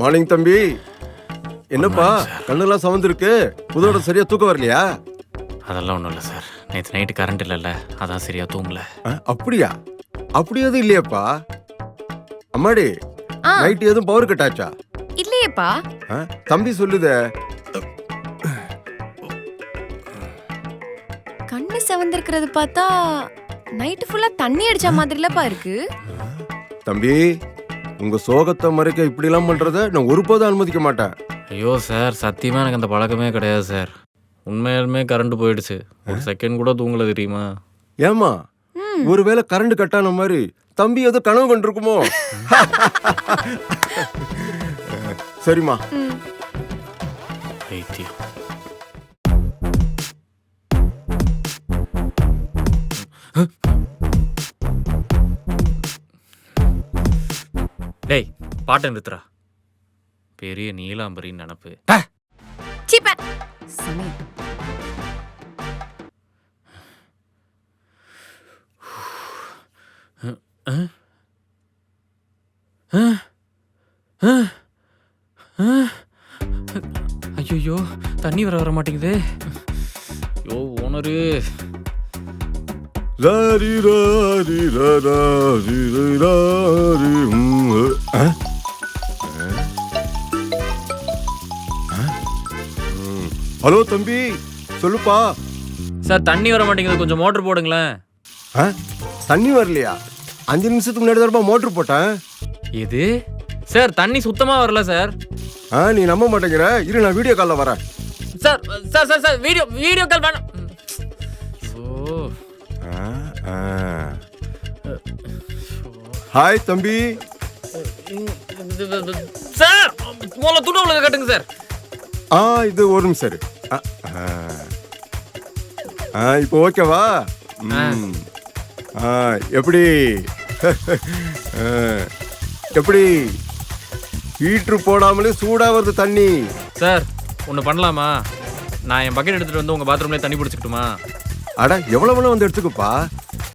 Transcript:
Morning தம்பி. என்னப்பா கண்ணெல்லாம் சவந்திருக்கு, புதோட சரியா தூக்கம் வரலையா? அதெல்லாம் ஒன்றும் இல்லை சார், நேற்று நைட்டு கரண்ட் இல்லைல்ல, அதான் சரியா தூங்கல. அப்படியா? அப்படி எதுவும் இல்லையாப்பா? அம்மாடி, நைட் எதுவும் பவர் கட் ஆச்சா? இல்லையேப்பா. தம்பி சொல்லுதே. கண்ணு செவந்திருக்கிறது பார்த்தா நைட் ஃபுல்லா தண்ணி அடிச்ச மாதிரிலப்பா இருக்கு. தம்பி, உங்க சோகத்தை மறைக்க இப்படி எல்லாம் பண்றத நான் ஒருபோதும் அனுமதிக்க மாட்டேன். ஐயோ சார், சத்தியமாக எனக்கு அந்த பழக்கமே கிடையாது சார். உண்மையாலுமே கரண்ட் போயிடுச்சு, ஒரு செகண்ட் கூட தூங்கல தெரியுமா? ஏமா, ஒருவேளை கரண்ட் கட்டான மாதிரி தம்பி ஏதோ கனவு கண்டிருக்குமோ? சரிம்மா. வைத்தியம். டேய், பாட்டை நிறுத்துறா. பெரிய நீலாம்பரின்னு நினப்பு. சீப்ப சனி. ஐயோ, தண்ணி வர மாட்டேங்குது. ஐயோ ஓனரு. ஹலோ தம்பி, சொல்லுப்பா. சார், தண்ணி வர மாட்டேங்குது, கொஞ்சம் மோட்டர் போடுங்களேன். தண்ணி வரலையா? 5 நிமிஷத்துக்கு முன்னாடி தான் மோட்டர் போட்டேன். எது சார், தண்ணி சுத்தமா வரல சார். நீ நம்ப மாட்டேங்கிற, இரு நான் வீடியோ கால்ல வரேன். Sir sir sir sir video call வேணாம். ஹாய் தம்பி. சார், முதல்ல துணி உங்களுக்கு கட்டுங்க சார். இது ஒரு நிமிஷம் சரி. இப்போ ஓகேவா? எப்படி எப்படி ஹீட்ரு போடாமலே சூடா வருது தண்ணி. சார், ஒன்று பண்ணலாமா? நான் என் பக்கெட் எடுத்துட்டு வந்து உங்க பாத்ரூம்லேயே தண்ணி பிடிச்சிக்கிட்டுமா? அட, எவ்வளவு வந்து எடுத்துக்கப்பா.